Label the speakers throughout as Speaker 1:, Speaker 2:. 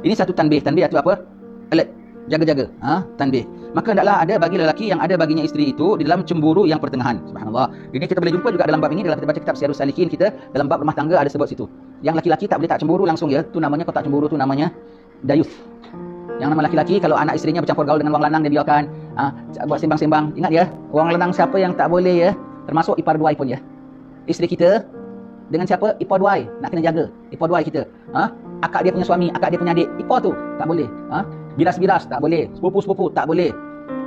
Speaker 1: Ini satu tanbih. Tanbih itu apa? Alert, jaga-jaga. Tanbih. Maka hendaklah ada bagi lelaki yang ada baginya isteri itu di dalam cemburu yang pertengahan. Subhanallah. Ini kita boleh jumpa juga dalam bab ini, dalam kita baca kitab Syiarus Salikin kita, dalam bab rumah tangga ada sebut situ. Yang laki-laki tak boleh tak cemburu langsung ya. Tu namanya kau tak cemburu, tu namanya dayus. Yang nama laki-laki kalau anak isterinya bercampur gaul dengan orang lanang, dia biarkan buat sembang-sembang. Ingat ya, orang lanang siapa yang tak boleh ya, termasuk ipar duai pun ya. Isteri kita dengan siapa? Ipar duai. Nak kena jaga ipar duai kita. Akak dia punya suami, akak dia punya adik, ipar tu tak boleh. Bilas-bilas tak boleh, sepupu-sepupu tak boleh.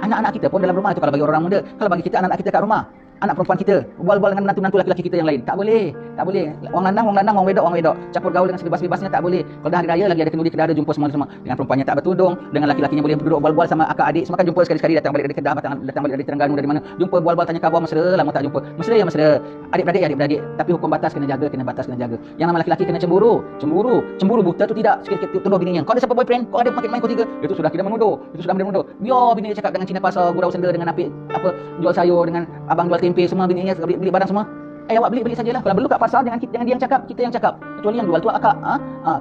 Speaker 1: Anak-anak kita pun dalam rumah itu, kalau bagi orang muda, kalau bagi kita anak-anak kita kat rumah, anak perempuan kita berbual-bual dengan menantu-menantu laki-laki kita yang lain, tak boleh. Tak boleh. Orang lanang, orang wedok, campur gaul dengan sebebas-bebasnya tak boleh. Kalau dah hari raya lagi ada kenduri kedara, jumpa semua dengan perempuannya tak bertudung, dengan laki-lakinya boleh duduk bual-bual sama akak adik, semua kan jumpa sekali-sekali, datang balik dari Kedah, datang balik dari Terengganu, dari mana, jumpa bual-bual tanya khabar, mesra, lama tak jumpa. Mesra ya mesra. Adik-beradik, tapi hukum batas kena jaga, kena jaga. Yang nama laki-laki kena cemburu buta tu tidak. Sikit-sikit tuduh bininya, kau ada siapa boyfriend, kau ada makin main kau tiga. Itu sudah kira menuduh. Biar bini dia cakap dengan Cina pasar, gurau senda, dengan apik apa jual sayur, dengan abang jual tempe, semua bininya beli barang semua. Awak beli sajalah. Kalau perlu kat pasar jangan dia yang cakap, kita yang cakap. Kecuali yang jual tu akak.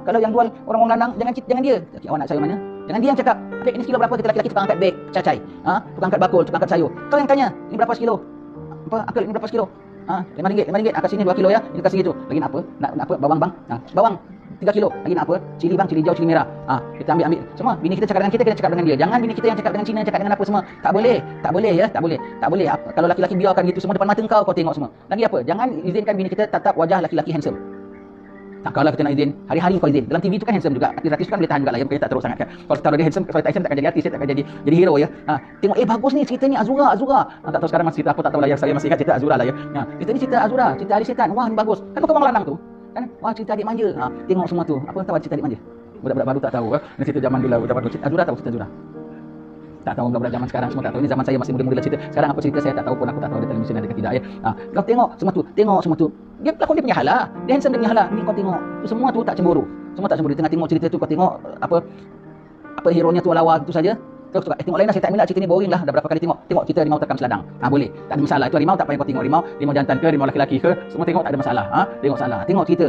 Speaker 1: Kalau yang jual orang lanang jangan dia. Awak nak sayur mana? Jangan dia yang cakap. Adik ini kilo berapa? Kita laki-laki tukang angkat beg, cacai. Tukang angkat bakul, tukang angkat sayur. Kau yang tanya, ini berapa sekilo? Akak ini berapa sekilo? RM5. Akak sini 2 kilo ya. Ini kasih gitu. Lagi nak apa? Nak apa? Bawang bang. Bawang 3 kilo. Lagi nak apa? Cili bang, cili hijau, cili merah. Kita ambil. Semua bini kita cakap dengan kita, kena cakap dengan dia. Jangan bini kita yang cakap dengan Cina, cakap dengan apa semua. Tak boleh ya, tak boleh. Kalau laki-laki biarkan gitu semua depan mata kau tengok semua. Lagi apa? Jangan izinkan bini kita tatap wajah laki-laki handsome. Kalau kita nak izin, hari-hari kau izin. Dalam TV tu kan handsome juga. Artis kan boleh tahan juga lah ya, bukan tak teruk sangat kan. Kalau taruh dia handsome, kalau tak handsome takkan jadi artis, takkan jadi hero ya. Tengok bagus ni cerita ni Azura. Tak tahu sekarang masih cerita apa, tak tahu lah ya. Saya masih ingat cerita Azura lah ya. Cerita ni cerita Azura, cerita Ali Setan. Wah, ni bagus. Kan kau orang lanang tu. Kan? Wah, cerita adik manja. Tengok semua tu. Apa tahu cerita adik manja? Budak-budak baru tak tahu Ni cerita zaman dulu, budak baru cerita Azura, tahu cerita Azura? Tak tahu, budak-budak zaman sekarang semua tak tahu. Ini zaman saya masih muda-muda cerita. Sekarang apa cerita saya tak tahu pun, aku tak tahu ada televisyen ada ke tidak ya. Kau tengok semua tu. Dia pelakon dia punya hala. Dia handsome dia punya hala. Ni kau tengok. Semua tu tak cemburu. Di tengah tengok cerita tu kau tengok apa hero-nya tu lawa itu saja. Tengok lain lah, saya tak minat cerita ni, boring lah. Dah berapa kali tengok cerita rimau terkam seladang. Boleh. Tak ada masalah. Itu rimau tak payah kau tengok. Rimau jantan ke, rimau lelaki ke, semua tengok tak ada masalah. Tengok salah. Tengok cerita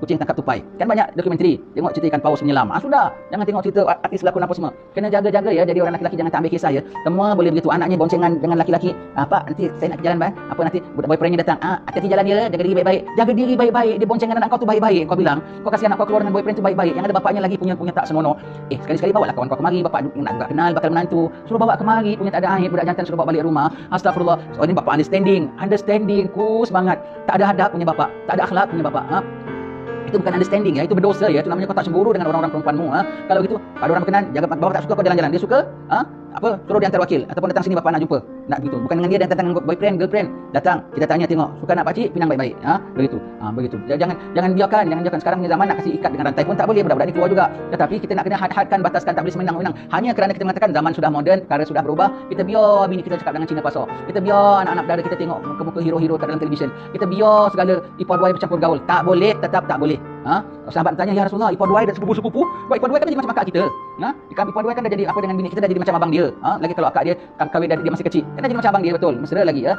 Speaker 1: kucing tangkap tupai. Kan banyak dokumentari. Tengok cerita ikan paus menyelam. Sudah. Jangan tengok cerita artis lakon apa semua. Kena jaga-jaga ya. Jadi orang lelaki jangan tak ambil kisah ya. Semua boleh begitu. Anaknya boncengan dengan lelaki. Pak, nanti saya nak jalan bang. Nanti boyfriendnya datang. Hati-hati jalan dia. Jaga diri baik-baik. Dia boncengan anak kau tu baik-baik. Kau bilang, kau kasih anak kau keluar dengan boyfriend tu baik-baik. Yang ada bapaknya lagi punya tak senonoh. Sekali-sekali bawa lah kawan kau kemari. Bapak nak juga kenal bakal menantu. Suruh bawa kemari, punya tak ada air, budak jantan suruh bawa balik rumah. Astagfirullah. Ini bapak understanding, semangat. Tak ada hadap punya bapak, tak ada akhlak punya bapak. Itu bukan understanding ya, itu berdosa ya. Itu namanya kau tak cemburu dengan orang-orang perempuanmu. Kalau gitu, ada orang berkenan, jaga bapak tak suka kau jalan-jalan. Dia suka, suruh dia hantar wakil ataupun datang sini bapak nak jumpa. Nak begitu. Bukan dengan dia datang dengan boyfriend, girlfriend. Datang, kita tanya tengok, suka nak pakcik, pinang baik-baik. Begitu. Jangan biarkan. Sekarang punya zaman nak kasih ikat dengan rantai pun tak boleh, budak-budak ni keluar juga. Tetapi kita nak kena hadkan, bataskan, tak boleh semenang-menang. Hanya kerana kita mengatakan zaman sudah moden, perkara sudah berubah, kita biar bini kita cakap dengan Cina pasar. Kita biar anak-anak berada kita tengok muka-muka hero-hero kat dalam televisyen. Kita biar segala ipar duai bercampur gaul. Tak boleh, tetap tak boleh. Sahabat tanya, ya Rasulullah, ipar duai dan sepupu-sepupu. Ipar duai kan jadi macam akak kita. Ipar duai kan dah jadi apa dengan bini kita, dah jadi macam abang dia. Lagi kalau akak dia kahwin dari dia masih kecil, kan dah jadi macam abang dia, betul. Mesra lagi ya.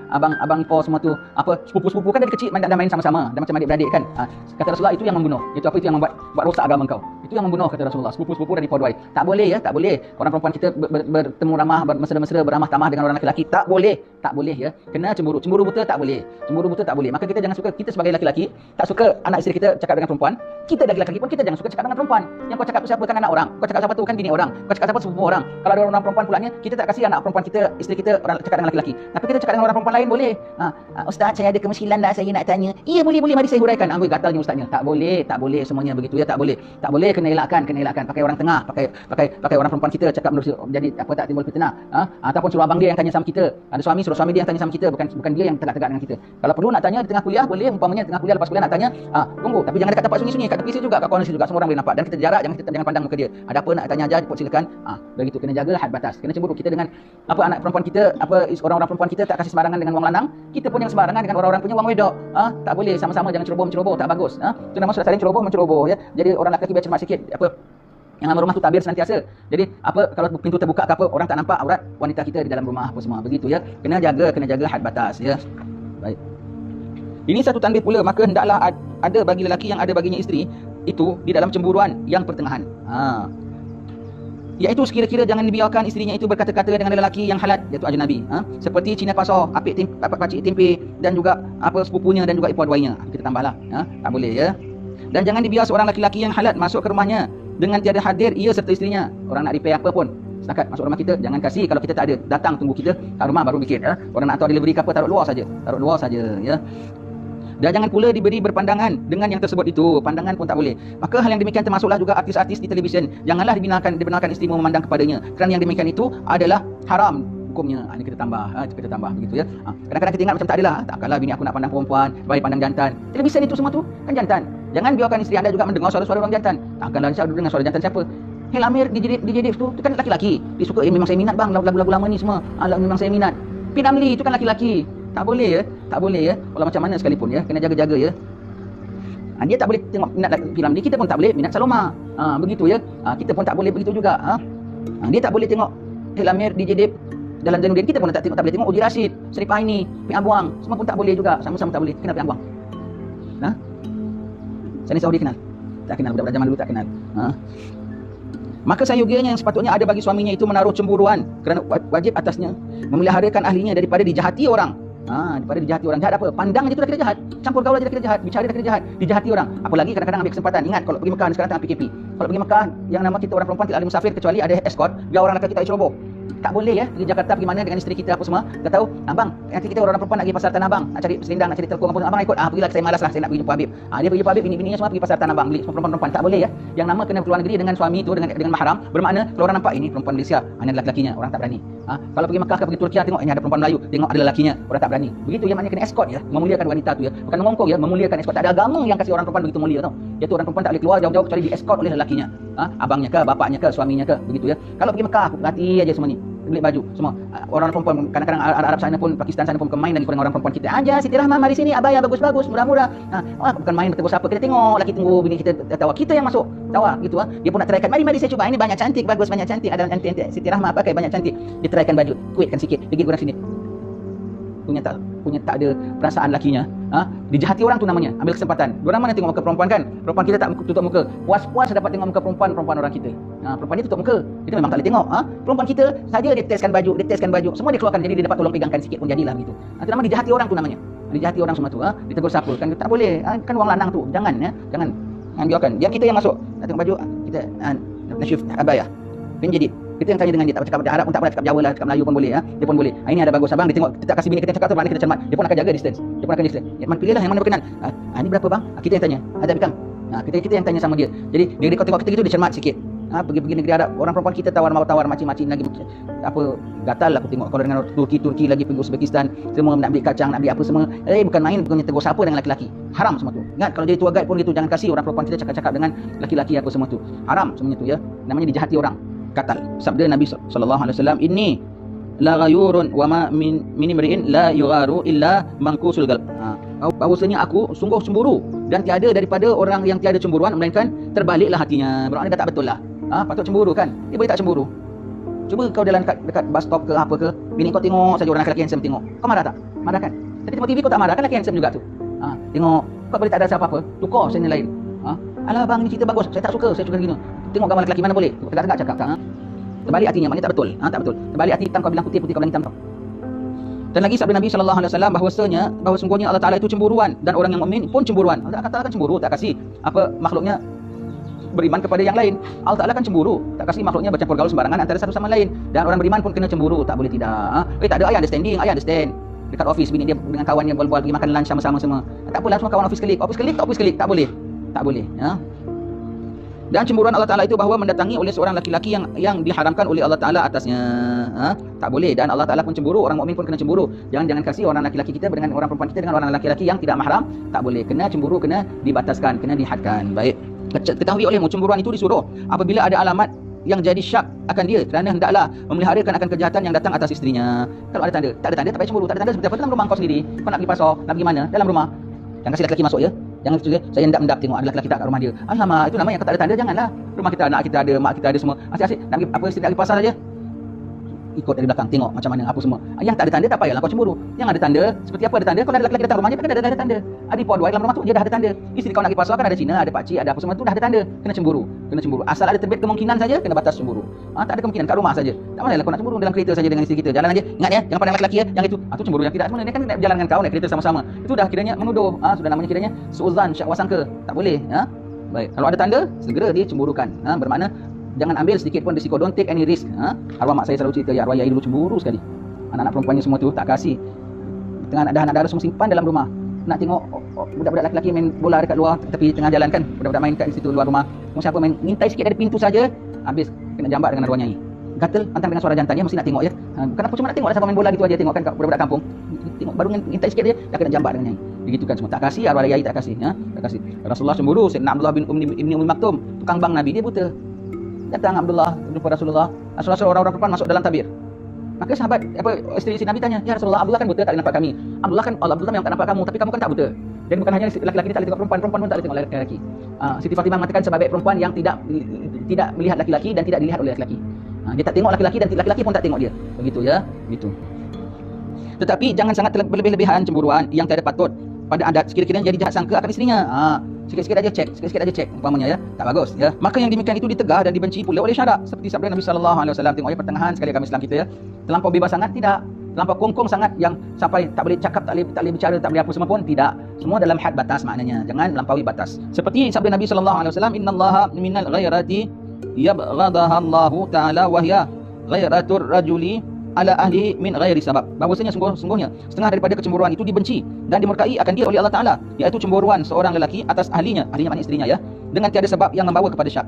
Speaker 1: Abang ipar semua tu, sepupu-sepupu kan dari kecil dah main sama-sama, dah macam adik-beradik kan. Kata Rasulullah, itu yang membunuh. Itu yang membuat rosak agama kau. Itu yang membunuh, kata Rasulullah. Sepupu-sepupu dari ipar duai. Tak boleh ya, tak boleh. Orang perempuan kita bertemu ramah, mesra-mesra, beramah tamah dengan orang lelaki. Tak boleh ya. Kena cemburu buta tak boleh. Maka kita jangan suka, kita sebagai lelaki tak suka anak isteri kita cakap dengan perempuan. Kita dari lelaki pun kita jangan suka cakap dengan perempuan. Yang kau cakap tu siapa? Kan anak orang. Kau cakap siapa tu? Kan bini orang. Kau cakap siapa? Sepupu orang. Kalau ada orang perempuan pulanya, kita tak kasih anak perempuan kita, isteri kita orang cakap dengan lelaki. Tapi kita cakap dengan orang perempuan lain boleh. Ustaz, saya ada kemungkinan dah, saya nak tanya. Iya, boleh, mari saya huraikan. Amboi gatalnya ustaznya. Tak boleh semuanya begitu ya, tak boleh. Kena elakkan. Pakai orang tengah, pakai orang perempuan kita cakap jadi apa tak timbul fitnah. Ataupun suruh abang dia yang tanya sama kita. Ada suami, suruh suami dia yang tanya sama kita, bukan dia yang tegak-tegak dengan kita. Kalau perlu nak tanya di tengah kuliah boleh, umpamanya tengah kuliah lepas kuliah nak tanya, tunggu, tapi jangan dekat tempat sunyi-sunyi, kat tepi juga, kat corner juga, semua orang boleh nampak dan kita jarak, jangan pandang muka dia. Ada apa nak tanya aja, silakan. Begitu, kena jaga had batas. Kena cemburu kita dengan anak perempuan kita, orang-orang perempuan kita tak kasih sembarangan dengan wang lanang, kita pun yang sembarangan dengan orang-orang punya wang wedok. Tak boleh, sama-sama jangan ceroboh, tak bagus. Itu nama saling ceroboh ya. Jadi orang lelaki biar cermat sikit, yang dalam rumah tu tabir senantiasa. Jadi kalau pintu terbuka ke apa, orang tak nampak aurat wanita kita di dalam rumah apa semua. Begitu ya. Kena jaga had batas ya. Baik. Ini satu tanbih pula, maka hendaklah ada bagi lelaki yang ada baginya isteri itu di dalam cemburuan yang pertengahan. Iaitu sekira-kira jangan dibiarkan isterinya itu berkata-kata dengan lelaki yang halat, iaitu ajnabi. Seperti Cina Pasar, pakcik tempe dan juga sepupunya dan juga ipar duainya. Kita tambahlah. Tak boleh ya. Dan jangan dibiar seorang laki-laki yang halat masuk ke rumahnya dengan tiada hadir ia serta isterinya. Orang nak repair apa pun, setakat masuk rumah kita, jangan kasih. Kalau kita tak ada, datang tunggu kita kat rumah baru bikin. Orang nak hantar delivery ke apa, taruh luar saja ya. Dan jangan pula diberi berpandangan dengan yang tersebut itu. Pandangan pun tak boleh. Maka hal yang demikian termasuklah juga artis-artis di televisyen. Janganlah dibenarkan isterimu memandang kepadanya, kerana yang demikian itu adalah haram hukumnya. Ini kita tambah, begitu ya. Kadang-kadang kita ingat macam tak adalah, takkanlah bini aku nak pandang perempuan, baik pandang jantan. Televisyen itu semua tu kan jantan. Jangan biarkan isteri anda juga mendengar suara-suara orang jantan. Takkanlah saya dengar suara jantan siapa? Hel Amir DJ tu kan laki-laki. Dia suka, memang saya minat bang lagu-lagu lama ni semua. Memang saya minat. Pinamli itu kan laki-laki. Tak boleh ya. Walau macam mana sekalipun ya, kena jaga-jaga ya. Dia tak boleh tengok minat filem ni, kita pun tak boleh minat Saloma. Begitu ya. Kita pun tak boleh begitu juga. Dia tak boleh tengok Hel Amir DJ Dip dalam Zainuddin, kita pun tak boleh tengok Uji Rashid, Sharif Aini, Ping Abuang, semua pun tak boleh juga. Sama-sama tak boleh. Kenapa Ping Abuang? Sani Saudi kenal? Tak kenal, budak-budak zaman dulu tak kenal. Maka sayogianya yang sepatutnya ada bagi suaminya itu menaruh cemburuan, kerana wajib atasnya memeliharakan ahlinya daripada dijahati orang. Daripada dijahati orang. Jahat apa? Pandang je tu dah kira jahat. Campur gaul aja dah kira jahat. Bicara dah kira jahat. Dijahati orang. Apalagi kadang-kadang ambil kesempatan. Ingat kalau pergi Mekah sekarang tengah PKP. Kalau pergi Mekah yang nama kita orang perempuan tidak ada musafir kecuali ada escort. Biar orang lelaki kita ceroboh. Tak boleh ya. Di Jakarta pergi mana dengan isteri kita apa semua. Kita tahu, abang, nanti kita orang perempuan nak pergi pasar Tanah Abang, nak cari selendang, nak cari telekung apa, abang ikut. Pergilah, saya malas lah, saya nak pergi jumpa Habib. Dia pergi jumpa Habib, bini-bininya semua pergi pasar Tanah Abang beli perempuan-perempuan. Tak boleh ya. Yang nama kena keluar negeri dengan suami itu dengan mahram, bermakna kalau orang nampak ini perempuan Malaysia, hanya lelaki-lakinya, orang tak berani. Kalau pergi Mekah ke pergi Turki, tengok ini ada perempuan Melayu, tengok ada lelakinya, orang tak berani. Begitu yang maknanya kena escort ya, memuliakan wanita tu ya. Bukan mengongkong ya, memuliakan escort. Tak ada agama yang kasih orang perempuan begitu mulia tau. Iaitu orang perempuan tak boleh keluar jauh-jauh kecuali di escort oleh lelakinya. Abangnya ke, bapaknya ke, suaminya ke, begitu ya. Kalau pergi Mekah, perhati aja semua ni. Beli baju semua. Orang perempuan kadang-kadang Arab sana pun, Pakistan sana pun main lagi dengan orang perempuan kita. Aja Siti Rahmah mari sini, abaya bagus-bagus, murah-murah. Bukan main bertegur siapa. Kita tengok lagi tunggu bini kita tawa. Kita yang masuk tawa gitu Dia pun nak traikan. Mari saya cuba. Ini banyak cantik, bagus, banyak cantik. Ada cantik Siti Rahmah pakai banyak cantik. Dia traikan baju, kuitkan sikit. Pergi kurang sini. Punya tak ada perasaan lakinya. Dijahati orang tu namanya. Ambil kesempatan. Diorang mana tengok muka perempuan kan? Perempuan kita tak tutup muka. Puas-puas dapat tengok muka perempuan orang kita. Perempuan dia tutup muka. Kita memang tak boleh tengok. Perempuan kita saja dia teskan baju, semua dia keluarkan, jadi dia dapat tolong pegangkan sikit pun jadilah gitu. Itu nama dijahati orang tu namanya. Dijahati orang semua tu. Ditegur siapa kan tak boleh. Kan orang lanang tu. Jangan ya. Jangan biarkan. Biar kita yang masuk. Nak tengok baju kita nasyif abaya. Jadi kita yang tanya dengan dia, tak cakap Arab pun tak boleh, cakap Jawa lah, cakap Melayu pun boleh Dia pun boleh. Ini ada bagus abang, dia tengok kita kasih bini kita cakap tu, mana kita cermat, dia pun akan jaga distance. Pilihlah yang mana berkenan. Ini berapa bang? Kita yang tanya. Ada bikam. Kita yang tanya sama dia. Jadi dia tengok kita gitu, dia cermat sikit. Pergi negeri Arab, orang perempuan kita tawar macam-macam lagi gatal aku tengok. Kalau dengan Turki lagi pergi Uzbekistan, semua nak beli kacang, nak beli apa semua. Bukan main, bukan tegur siapa dengan laki-laki. Haram semua tu. Ingat kalau jadi tour guide pun gitu, jangan kasih orang perempuan kita cakap-cakap dengan laki-laki apa semua tu. Haram semuanya tu ya. Namanya dijahati orang. Katal. Sabda Nabi sallallahu alaihi wasallam, "Inni la ghayurun wa ma min imri'in la yugharu illa manqusul qalb." Bahwasanya aku sungguh cemburu dan tiada daripada orang yang tiada cemburuan melainkan terbaliklah hatinya. Bermakna dah tak betul lah. Patut cemburu kan? Dia boleh tak cemburu? Cuba kau jalan dekat bus stop ke apa ke, bini kau tengok saja orang lelaki handsome tengok. Kau marah tak? Marah kan? Tapi tengok TV kau tak marah kan, lelaki handsome juga tu. Tengok kau boleh tak ada apa-apa, tukar channel lain. Alah bang, ni cerita bagus, saya tak suka gini. Tengok gambar lelaki mana boleh. Tegak-tegak cakap tak. Terbalik hatinya, maknanya tak betul. Tak betul. Terbalik hati, hitam kau bilang putih, putih kau bilang hitam tau. Dan lagi sabda Nabi sallallahu alaihi wasallam bahawa sungguhnya Allah Taala itu cemburuan dan orang yang mukmin pun cemburuan. Allah Taala kan cemburu, tak kasih makhluknya beriman kepada yang lain. Allah Taala kan cemburu, tak kasih makhluknya bercampur gaul sembarangan antara satu sama lain. Dan orang beriman pun kena cemburu, tak boleh tidak. Tak ada I understand. Dekat office bini dia dengan kawannya bual-bual pergi makan lunch sama-sama semua. Tak apalah, semua kawan office klik, tak boleh. Dan cemburuan Allah Ta'ala itu bahawa mendatangi oleh seorang laki-laki yang diharamkan oleh Allah Ta'ala atasnya. Tak boleh. Dan Allah Ta'ala pun cemburu, orang mukmin pun kena cemburu. Jangan kasih orang laki-laki kita dengan orang perempuan kita dengan orang laki-laki yang tidak mahram. Tak boleh. Kena cemburu, kena dibataskan, kena dihadkan. Baik. Ketahui olehmu cemburuan itu disuruh apabila ada alamat yang jadi syak akan dia, kerana hendaklah memeliharakan akan kejahatan yang datang atas isterinya. Kalau ada tanda, tak ada tanda tak payah cemburu. Tak ada tanda seperti apa? Dalam rumah kau sendiri. Kau nak pergi pasar, nak pergi mana? Dalam rumah. Jangan kasih lelaki masuk ya. Jangan tu je, saya endap tengok ada lelaki tak kat rumah dia. Alamak, itu namanya kau tak ada tanda, janganlah. Rumah kita anak kita ada, mak kita ada semua. Asyik-asyik nak pergi apa, isteri nak pergi pasar saja. ikut dari belakang, tengok macam mana apa semua. Yang tak ada tanda tak payahlah kau cemburu. Yang ada tanda, seperti apa ada tanda? Kalau ada lelaki datang rumahnya kan ada tanda. Ada puan dalam rumah tu dia dah ada tanda. Isteri kau nak pergi pasar kan ada Cina, ada pakcik, ada apa semua tu dah ada tanda. Kena cemburu. Asal ada terbit kemungkinan saja kena batas cemburu. Tak ada kemungkinan kat rumah saja. Tak masalah kau nak cemburu dalam kereta saja dengan isteri kita. Jalan aja. Ingat ya, jangan pandang lelaki ya. Yang itu, tu cemburu yang tidak. Mana dia kan nak berjalan dengan kau naik kereta sama-sama. Itu dah kiranya menuduh. Sudah namanya kiranya suuzan, syakwa sangka. Tak boleh, Baik, kalau ada tanda, segera dicemburukan. Bermakna jangan ambil sedikit pun risiko, don't take any risk. Arwah mak saya selalu cerita, ya arwah yai dulu cemburu sekali. Anak-anak perempuannya semua tu tak kasih. Tengah ada anak dara semua simpan dalam rumah. Nak tengok budak-budak lelaki main bola dekat luar tepi tengah jalan kan. Budak-budak main kat situ luar rumah. Mau siapa main ngintai sikit dari pintu saja, habis kena jambat dengan arwah nyai. Gatal antang dengan suara jantan dia mesti nak tengok ya. Kenapa cuma nak tengok siapa main bola gitu aja, tengok kan budak-budak kampung. Tengok baru ngintai sikit dia dah kena jambat dengan nyai. Begitu kan semua. Tak kasih arwah yai tak kasih, tak kasih. Rasulullah cemburu, Sayyidina Abdullah bin Ummi Maktum, tukang bank Nabi, dia buta. Datang Abdullah jumpa Rasulullah. Rasulullah suruh orang-orang perempuan masuk dalam tabir. Maka sahabat isteri Nabi tanya, "Ya Rasulullah, Abdullah kan buta tak boleh nampak kami." Abdullah memang tak nampak kamu, tapi kamu kan tak buta. Dan bukan hanya lelaki-lelaki tak boleh tengok perempuan, perempuan pun tak boleh tengok lelaki. Siti Fatimah mengatakan sebaik perempuan yang tidak melihat laki-laki dan tidak dilihat oleh laki-laki. Dia tak tengok laki-laki dan laki-laki pun tak tengok dia. Begitu ya, begitu. Tetapi jangan sangat berlebihan cemburuan yang tidak patut pada adat, sekiranya jadi jahat sangka akan isterinya. Sikit-sikit aja cek umpamanya ya, tak bagus ya. Maka yang demikian itu ditegah dan dibenci pula oleh syarak. Seperti sabda Nabi sallallahu alaihi wasallam, tengok ya pertengahan sekali agama Islam kita ya. Terlampau bebas sangat tidak, terlampau kongkong sangat yang sampai tak boleh cakap, tak boleh bicara, tak boleh apa semua pun tidak. Semua dalam had batas maknanya. Jangan melampaui batas. Seperti sabda Nabi sallallahu alaihi wasallam, "Innallaha minal ghairati yabghadaha Allahu ta'ala wa hiya ghairatur rajuli ala ahli min ghairi sabab." Bahwasanya sungguhnya setengah daripada kecemburuan itu dibenci dan dimurkai akan dia oleh Allah Taala, iaitu cemburuan seorang lelaki atas ahlinya maknanya isterinya ya, dengan tiada sebab yang membawa kepada syak.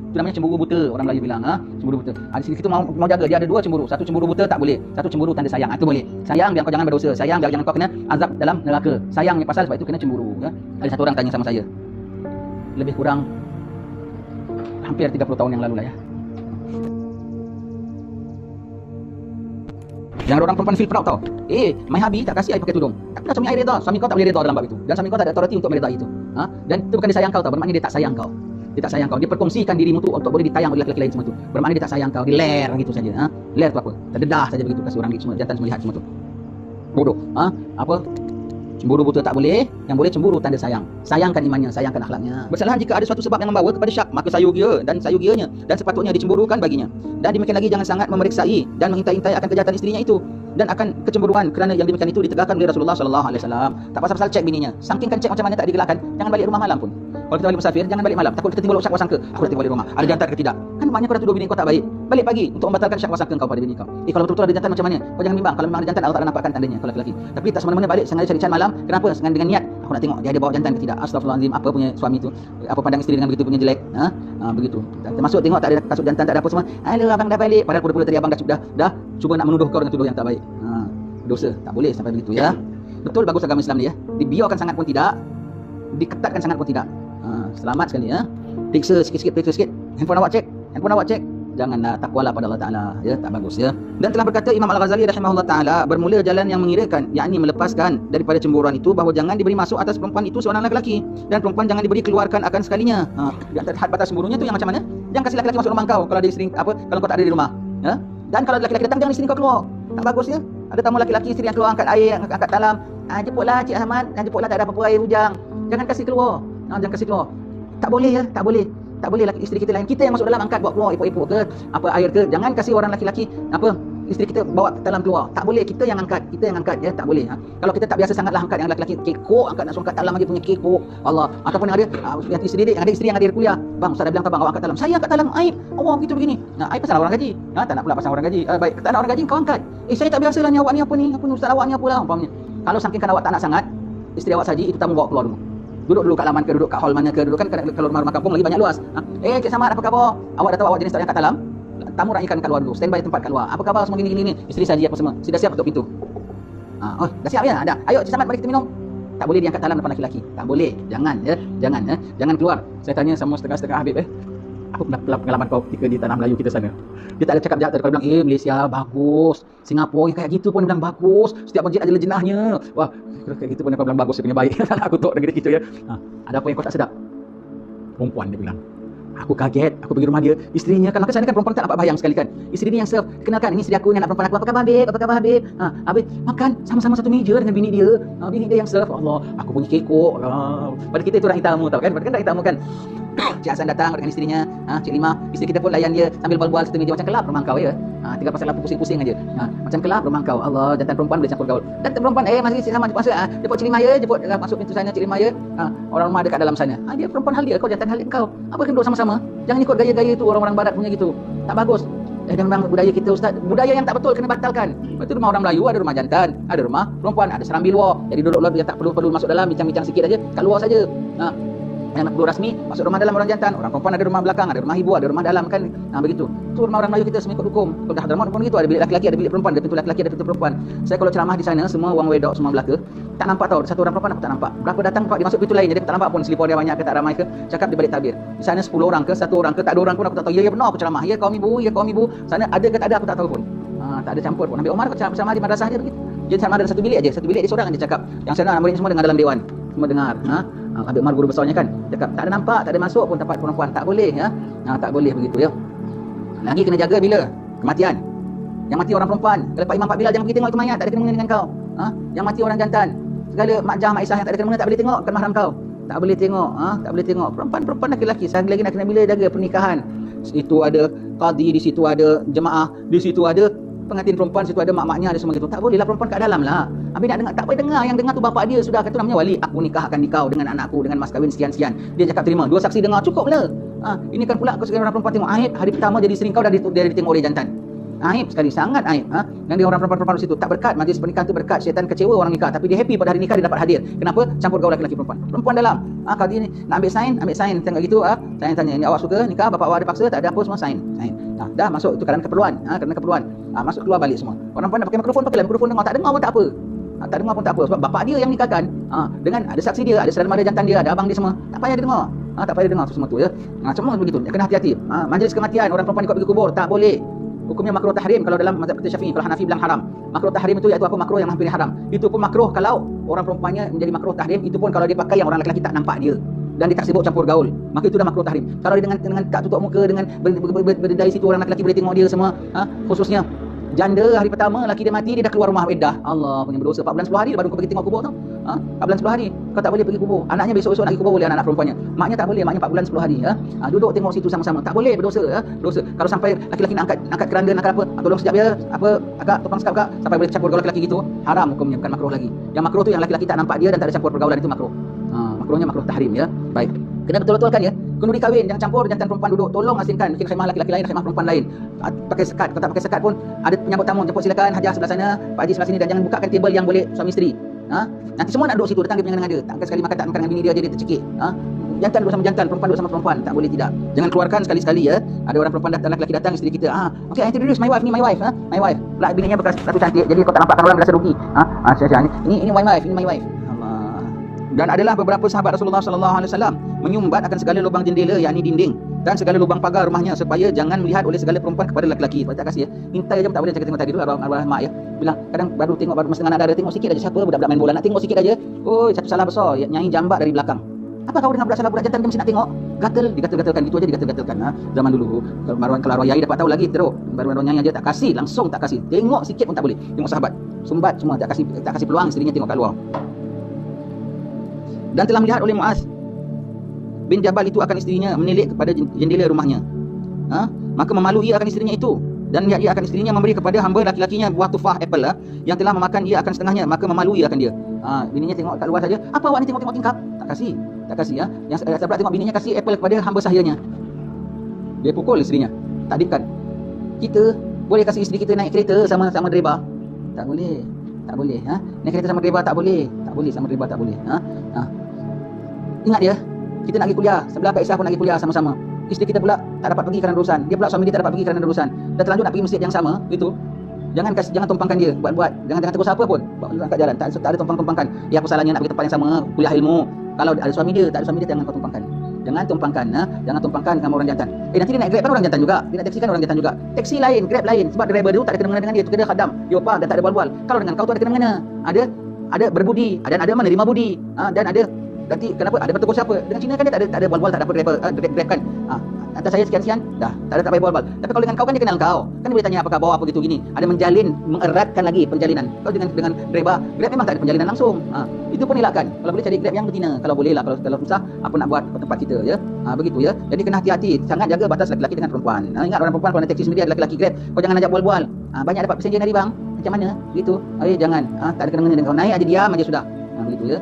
Speaker 1: Itu namanya cemburu buta, orang Melayu bilang, cemburu buta. Di sini kita mau jaga, dia ada dua cemburu. Satu cemburu buta tak boleh, satu cemburu tanda sayang. Itu boleh. Sayang biar kau jangan berdosa, sayang biar jangan kau kena azab dalam neraka. Sayangnya pasal sebab itu kena cemburu ya. Ada satu orang tanya sama saya. Lebih kurang hampir 30 tahun yang lalu lah ya. Yang orang perempuan feel proud tau. My hubby tak kasih I pakai tudung. Tak pernah suami I reda. Suami kau tak boleh reda dalam bab itu. Dan suami kau tak ada authority untuk meredai itu. Dan itu bukan dia sayang kau tau. Bermakna dia tak sayang kau. Dia tak sayang kau. Dia perkongsikan dirimu tu untuk boleh ditayang oleh lelaki lain semua tu. Bermakna dia tak sayang kau. Dia ler gitu saja. Ler tu apa? Terdedah saja begitu kasih orang semua. Jantan semua lihat semua tu. Bodoh. Apa? Cemburu buta tak boleh. Yang boleh cemburu tanda sayang. Sayangkan imannya, sayangkan akhlaknya. Bersalahan jika ada suatu sebab yang membawa kepada syak, maka sayugia dan sayugianya dan sepatutnya dicemburukan baginya. Dan demikian lagi jangan sangat memeriksai dan mengintai-intai akan kejahatan isterinya itu dan akan kecemburuan, kerana yang demikian itu ditegakkan oleh Rasulullah sallallahu alaihi wasallam. Tak pasal-pasal cek bininya. Saking kan cek macam mana tak digelakkan, jangan balik rumah malam pun. Kalau kita balik musafir, jangan balik malam. Takut kita timbul syak wasangka. Aku dah balik rumah. Ada jantan ke tidak? Kan maknanya kau dah tuduh bini kau tak baik. Balik pagi untuk membatalkan syak wasangka kau pada bini kau. Kalau betul-betul ada jantan macam mana? Kau jangan bimbang. Kalau memang ada jantan, Allah Taala nampakkan tandanya kau lelaki. Tapi tak semena-mena balik sengaja cari can malam. Kenapa? Dengan niat aku nak tengok dia ada bawa jantan ke tidak. Astagfirullahalazim, apa punya suami tu? Apa pandang isteri dengan begitu punya jelek? Begitu. Termasuk tengok tak ada kasut jantan, tak ada apa semua. Halo abang dah balik. Padahal pura-pura tadi abang dah cuba nak menuduh kau dengan tuduh yang tak baik. Dosa. Tak boleh sampai begitu ya. Betul bagus agama Islam ni ya. Dibiarkan sangat pun tidak, diketatkan sangat pun tidak. Selamat sekali ya. Periksa sikit. Handphone awak cek. Janganlah takwalah pada Allah Taala ya, tak bagus ya. Dan telah berkata Imam Al-Ghazali rahimahullah taala, bermula jalan yang mengirakan, yakni melepaskan daripada cemburuan itu bahawa jangan diberi masuk atas perempuan itu seorang lelaki dan perempuan jangan diberi keluarkan akan sekalinya. Di antara had batas cemburunya tu yang macam mana? Jangan kasih lelaki masuk rumah kau kalau ada isteri kalau kau tak ada di rumah ya. Dan kalau lelaki datang jangan isteri kau keluar. Tak bagus ya. Ada tamu lelaki isteri yang keluar angkat air, angkat talam. Jemputlah Cik Ahmad, jemputlah tak ada apa-apa air hujang. Jangan kasih keluar. Jangan kasih keluar. Tak boleh ya, tak boleh. Tak boleh laki isteri kita lain. Kita yang masuk dalam angkat bawa keluar epok-epok ke apa air ke. Jangan kasih orang laki-laki isteri kita bawa ke dalam keluar. Tak boleh, kita yang angkat ya, tak boleh. Kalau kita tak biasa sangatlah angkat yang laki-laki kekok, angkat nak suruh angkat dalam aja punya kekok. Allah. Ataupun yang ada isteri yang ada kuliah. Bang, ustaz dah bilang abang awak angkat dalam. Saya angkat dalam aib. Allah begitu begini. Aib pasal orang gaji. Tak nak pula pasal orang gaji. Baik, tak nak orang gaji kau angkat. Saya tak biasalah ni awak ni apa ni ustaz awak ni apalah umpamanya. Kalau saking awak tak nak sangat isteri awak saji, itu tamu bawa keluar dulu. Duduk dulu kat laman ke, duduk kat hall mana ke, duduk kan kalau rumah kampung lagi banyak luas. Cik Samad apa khabar? Awak dah tahu awak jenis tak yang kat dalam. Tamu raihkan kat luar dulu. Standby tempat kat luar. Apa khabar semua gini. Isteri saji apa semua. Sudah siap tutup pintu. Dah siap ya? Dah. Ayo Cik Samad mari kita minum. Tak boleh diangkat dalam depan laki-laki. Tak boleh. Jangan ya. Jangan keluar. Saya tanya sama setengah-setengah Habib apa pengalaman kau ketika di tanah Melayu kita sana? Dia tak ada cakap jahat. Kalau bilang Malaysia bagus, Singapura kayak gitu pun dia bilang bagus, setiap masjid ada jenahnya. Wah, kayak gitu pun dia bilang bagus, dia punya baik. Aku tok negeri kita ya. Ada apa yang kau tak sedap? Perempuan dia bilang. Aku kaget, aku pergi rumah dia, isterinya kan, maka sana kan perempuan tak nampak bayang sekali kan. Isteri dia yang serve, kenalkan, ini isteri aku, ni anak perempuan aku, apa khabar Habib, apa khabar Habib? Habib makan sama-sama satu meja dengan bini dia. Bini dia yang serve. Allah, aku punya kekok. Pada kita itu orang hitam tahu kan, pada kan orang hitam kan. Cik Hasan datang dengan isterinya, Cik Lima, isteri kita pun layan dia sambil berbual satu meja macam kelab rumah kau ya. Tinggal pasal lampu pusing-pusing aja. Macam kelab rumah kau. Allah, jantan perempuan boleh campur gaul. Dan perempuan masih sama masuk, jemput Cik Lima ya, jemput masuk pintu sana Cik Lima ya. Orang rumah dekat dalam sana. Dia perempuan hal dia, kau jantan hal kau. Apa kena duduk sama-sama? Jangan ikut gaya-gaya itu orang-orang barat punya gitu. Tak bagus. Dan memang budaya kita Ustaz, budaya yang tak betul kena batalkan. Betul, rumah orang Melayu ada rumah jantan, ada rumah perempuan, ada serambi luar. Jadi duduk dia tak perlu masuk dalam, bincang-bincang sikit aja, kat luar saja. Yang nak perlu rasmi masuk rumah dalam orang jantan, orang perempuan ada rumah belakang, ada rumah ibu, ada rumah dalam kan. Begitu. Itu rumah orang Melayu kita semikut hukum. Kalau dah Hadramaut pun gitu, ada bilik laki-laki, ada bilik perempuan, ada pintu laki-laki, ada pintu perempuan. Saya kalau ceramah di sana semua orang wedok, semua belaka. Tak nampak tau, satu orang perempuan aku tak nampak. Berapa datang dia masuk pintu lain, jadi aku tak nampak pun selipar dia banyak ke tak ramai ke. Cakap di balik tabir. Di sana 10 orang ke, 1 orang ke, tak ada orang pun aku tak tahu. Ya benar aku ceramah. Ya kaum ibu, ya kaum ibu. Sana ada ke tak ada aku tak tahu pun. Tak ada campur pun. Nabi Umar ceramah di madrasah dia begitu. Dia ceramah dalam satu bilik aja, satu bilik dia seorang aja cakap. Yang sana murid semua dengar dalam dewan. Semua dengar. Habib Umar guru besarnya kan cakap tak ada nampak, tak ada masuk pun tempat perempuan, tak boleh ya. Tak boleh begitu ya. Lagi kena jaga bila kematian. Yang mati orang perempuan. Kalau Pak Imam Pak Bilal jangan pergi tengok itu mayat, tak ada kena-mengena dengan kau. Yang mati orang jantan. Segala Mak Jah, Mak Isah yang tak ada kena-mengena tak boleh tengok, kan mahram kau. Tak boleh tengok, tak boleh tengok. Perempuan laki-laki sekali lagi nak kena bila jaga pernikahan. Situ ada qadi, di situ ada jemaah, di situ ada pengantin perempuan, situ ada mak-maknya, ada semua gitu. Tak boleh lah perempuan kat dalam lah. Habis nak dengar, tak boleh dengar. Yang dengar tu bapak dia sudah kata namanya wali. Aku nikahkan kau dengan anakku dengan mas kahwin sekian-sekian. Dia cakap terima. 2 saksi dengar cukup lah. Ini kan pula kau sebagai orang perempuan tengok aib hari pertama jadi isteri kau dah ditengok oleh jantan. Aib sekali, sangat aib. Dan dia orang perempuan di situ tak berkat, majlis pernikahan tu berkat. Syaitan kecewa orang nikah, tapi dia happy pada hari nikah dia dapat hadir. Kenapa? Campur gaul lelaki perempuan. Perempuan dalam. Kau ni nak ambil sign tengok gitu. Saya tanya, ni awak suka nikah, bapak awak ada paksa, tak ada apa, semua sign. Dah masuk itu kerana keperluan. Kerana keperluan. Masuk keluar balik semua. Orang perempuan nak pakai mikrofon, pakailah mikrofon dengar, tak dengar pun tak apa. Tak dengar pun tak apa sebab bapak dia yang nikahkan. Dengan ada saksi dia, ada saudara mara jantan dia, ada abang dia semua. Tak payah dia dengar. Tak payah dia dengar semua tu ya. Semua begitu. Kena hati-hati. Majlis kematian orang perempuan ikut pergi kubur tak boleh. Hukumnya makruh tahrim kalau dalam mazhab kita Syafi'i. Kalau Hanafi bilang haram. Makruh tahrim itu iaitu apa? Makruh yang hampir haram. Itu pun makruh kalau orang perempuannya menjadi makruh tahrim, itu pun kalau dia pakai yang orang lelaki tak nampak dia dan dia tak sibuk campur gaul, maka itu dah makruh tahrim. Kalau dia dengan tak tutup muka, dengan berdiri situ orang lelaki boleh tengok dia semua, khususnya janda hari pertama lelaki dia mati, dia dah keluar rumah iddah. Allah punya berdosa 4 bulan 10 hari baru kau pergi tengok kubur tau. 4 bulan 10 hari kau tak boleh pergi kubur. Anaknya besok-besok nak pergi kubur boleh, anak perempuannya. Maknya tak boleh, maknya 4 bulan 10 hari duduk tengok situ sama-sama. Tak boleh, berdosa berdosa. Kalau sampai laki-laki nak angkat keranda, nak apa, tolong sekejap ya, apa agak topang sekejap kak, sampai boleh campur gaul laki-laki gitu, haram hukumnya, bukan makruh lagi. Yang makruh tu yang laki-laki tak nampak dia dan tak ada campur pergaulan, itu makruh. Makruhnya makruh tahrim ya. Baik. Kena betul-betul kan ya. Kenduri kahwin jangan campur jantan perempuan duduk. Tolong asingkan, bikin khemah laki-laki lain, khemah perempuan lain. Pakai sekat, kalau tak pakai sekat pun ada penyambut tamu, jemput silakan hajah sebelah sana, Pak Haji sebelah sini, dan jangan bukakan table yang boleh suami isteri. Nanti semua nak duduk situ, datang dia dengan dia. Takkan sekali makan tak makan dengan bini dia dia tercekik. Jantan duduk sama jantan, perempuan duduk sama perempuan. Tak boleh tidak. Jangan keluarkan sekali-sekali ya. Ada orang perempuan datang, lelaki datang, isteri kita. Okay, introduce my wife, ni my wife, my wife. Pula bininya bekas satu cantik. Jadi kau tak nampakkan orang berasa rugi. Ini my wife, ini my wife. Dan adalah beberapa sahabat Rasulullah sallallahu alaihi wasallam menyumbat akan segala lubang jendela, yakni dinding, dan segala lubang pagar rumahnya supaya jangan melihat oleh segala perempuan kepada lelaki. Tak kasih ya. Intai aja tak boleh, cakap tengok tadi dulu arwah mak ya. Bilang kadang baru tengok, baru masa dengan anak ada tengok sikit aja, siapa budak-budak main bola nak tengok sikit aja. Oh, satu salah besar, Nyai jambat dari belakang. Apa kau dengar budak salah budak jantan mesti nak tengok? Gatal, digatal-gatalkan gitu aja, digatal-gatalkan. Zaman dulu kalau arwah Yai dapat tahu lagi teruk. Baru arwah Nyai aja tak kasih, langsung tak kasih. Tengok sikit pun tak boleh. Tengok sahabat, sumbat semua tak kasih peluang isterinya tengok kat luar. Dan telah melihat oleh Muaz bin Jabal itu akan isterinya menilik kepada jendela rumahnya. Maka memalu ia akan isterinya itu, dan ia akan isterinya memberi kepada hamba laki-lakinya buah tufah apple yang telah memakan ia akan setengahnya, maka memalu ia akan dia. Bininya tengok kat luar saja, apa awak ni tengok-tengok tingkap? Tak kasih ya. Yang sahabat tengok bininya kasih apple kepada hamba sahyanya. Dia pukul isterinya. Tak dekat. Kita boleh kasih isteri kita naik kereta sama driver? Tak boleh. Tak boleh. Naik kereta sama driver tak boleh. Tak boleh sama driver tak boleh. Ingat dia, kita nak pergi kuliah, sebelah Kak Aisyah pun nak pergi kuliah sama-sama. Isteri kita pula tak dapat pergi kerana urusan. Dia pula suami dia tak dapat pergi kerana urusan. Dah terlanjur nak pergi masjid yang sama, gitu. Jangan tumpangkan dia, buat. Jangan tegur siapa pun. Bawa kat jalan, tak ada tumpang-tumpangkan. Ya apa salahnya nak pergi tempat yang sama, kuliah ilmu. Kalau ada suami dia, tak ada suami dia, jangan kau tumpangkan. Jangan tumpangkan sama orang jantan. Nanti dia naik Grab kan orang jantan juga. Dia naik taksi kan orang jantan juga. Taksi lain, Grab lain. Sebab driver tu tak ada kena-mengena dengan dia. Tu kena khadam. Dia apa dan tak ada bual-bual. Kalau dengan kau tu ada kena-mengena. Ada berbudi, dan ada menerima budi. Dan ada Nanti kenapa ada bertegur siapa? Dengan Cina kan dia tak ada bual-bual, tak ada apa grab kan. Atas saya sekian-sekian, dah tak payah bual-bual. Tapi kalau dengan kau kan dia kenal kau. Kan dia boleh tanya apa khabar apa gitu gini. Ada mengeratkan lagi penjalinan. Kalau dengan Grab memang tak ada penjalinan langsung. Itu pun elakkan. Kalau boleh cari Grab yang betina. Kalau boleh lah, kalau susah apa nak buat ke tempat kita ya. Begitu ya. Jadi kena hati-hati, sangat jaga batas lelaki dengan perempuan. Ingat orang perempuan kalau naik taksi sendiri ada lelaki Grab, kau jangan ajak bual-bual. Banyak dapat passenger hari bang. Macam mana? Gitu. Jangan. Tak ada kena-mengena dengan kau. Naik aja diam aja sudah. Begitu ya.